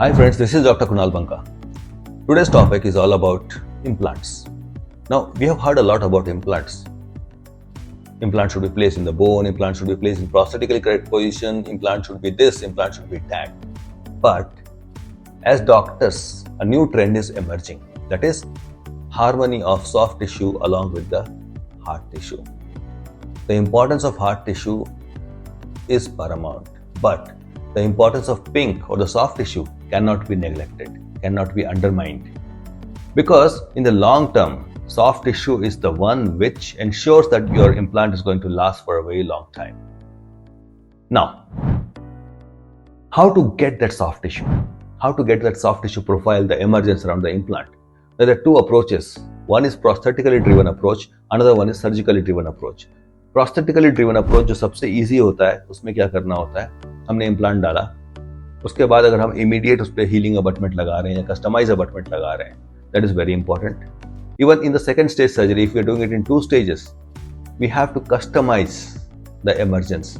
Hi friends, this is Dr. Kunal Banka. Today's topic is all about implants. Now, we have heard a lot about implants. Implant should be placed in the bone, implant should be placed in prosthetically correct position, implant should be this, implant should be that. But as doctors, a new trend is emerging. That is harmony of soft tissue along with the hard tissue. The importance of hard tissue is paramount, but the importance of pink or the soft tissue cannot be neglected, cannot be undermined. Because in the long term, soft tissue is the one which ensures that your implant is going to last for a very long time. Now, how to get that soft tissue? How to get that soft tissue profile, the emergence around the implant? There are two approaches. One is prosthetically driven approach, another one is surgically driven approach. Prosthetically driven approach जो सबसे easy होता है, उसमें क्या करना होता है? हमने इम्प्लांट डाला, उसके बाद अगर हम इमीडिएट उस पर हीलिंग अबटमेंट लगा रहे हैं या कस्टमाइज अबटमेंट लगा रहे हैं, that is very important. Even in the second stage surgery, if we are doing it in two stages, we have to customize the emergence.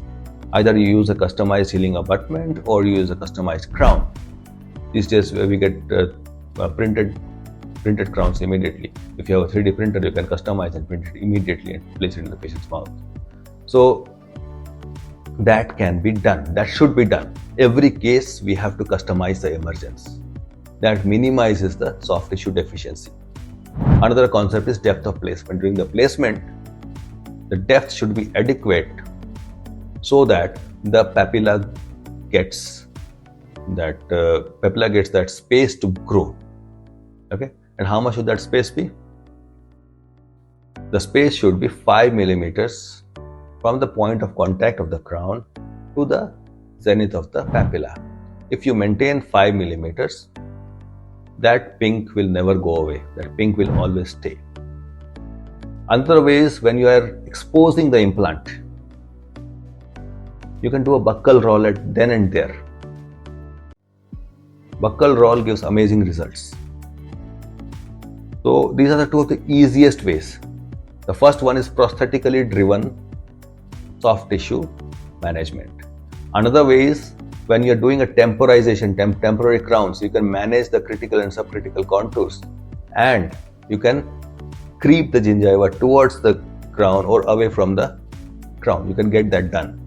Either you use a customized healing abutment or you use a customized crown. These days we get printed crowns immediately. If you have a 3D printer, you can customize and print it immediately and place it in the patient's mouth. So that can be done. That should be done. Every case we have to customize the emergence. That minimizes the soft tissue deficiency. Another concept is depth of placement. During the placement, the depth should be adequate so that the papilla gets that space to grow. Okay, and how much should that space be? The space should be 5 millimeters from the point of contact of the crown to the zenith of the papilla. If you maintain 5 millimeters, that pink will never go away. That pink will always stay. Another way is when you are exposing the implant, you can do a buccal roll at then and there. Buccal roll gives amazing results. So these are the two of the easiest ways. The first one is prosthetically driven soft tissue management. Another way is when you are doing a temporization, temporary crowns, you can manage the critical and subcritical contours and you can creep the gingiva towards the crown or away from the crown. You can get that done.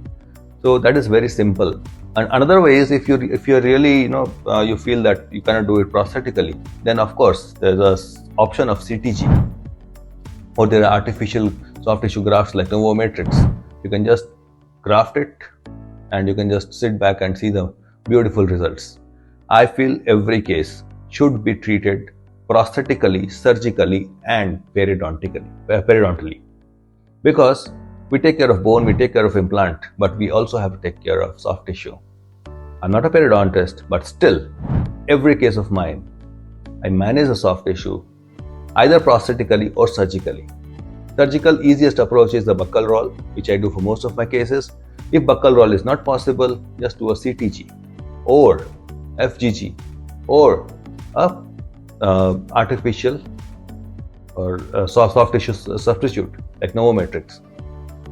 So that is very simple. And another way is if you're really you feel that you cannot do it prosthetically, then of course there's a option of CTG, or there are artificial soft tissue grafts like Novomatrix. You can just graft it and you can just sit back and see the beautiful results. I feel every case should be treated prosthetically, surgically and periodontally. Because we take care of bone, we take care of implant, but we also have to take care of soft tissue. I'm not a periodontist, but still, every case of mine, I manage the soft tissue either prosthetically or surgically. Surgical easiest approach is the buccal roll, which I do for most of my cases. If buccal roll is not possible, just do a CTG or FGG or a artificial or soft tissue substitute like Novomatrix.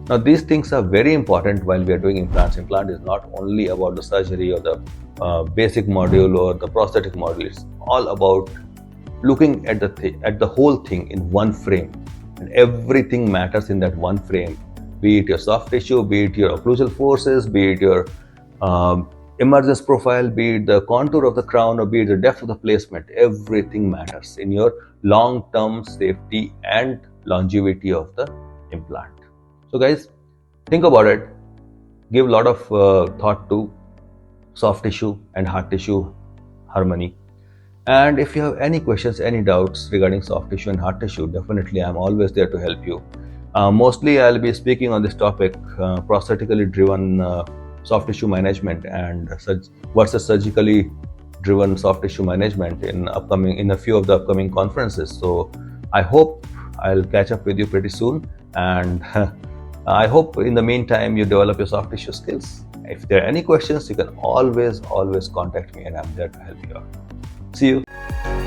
Now these things are very important while we are doing implants. Implant is not only about the surgery or the basic module or the prosthetic module. It's all about looking at the whole thing in one frame, and everything matters in that one frame. Be it your soft tissue, be it your occlusal forces, be it your emergence profile, be it the contour of the crown, or be it the depth of the placement. Everything matters in your long-term safety and longevity of the implant. So guys, think about it. Give a lot of thought to soft tissue and hard tissue harmony. And if you have any questions, any doubts regarding soft tissue and hard tissue, definitely I'm always there to help you. Mostly I'll be speaking on this topic, prosthetically driven soft tissue management and versus surgically driven soft tissue management in a few of the upcoming conferences. So I hope I'll catch up with you pretty soon, and I hope in the meantime you develop your soft tissue skills. If there are any questions, you can always contact me and I'm there to help you out. See you.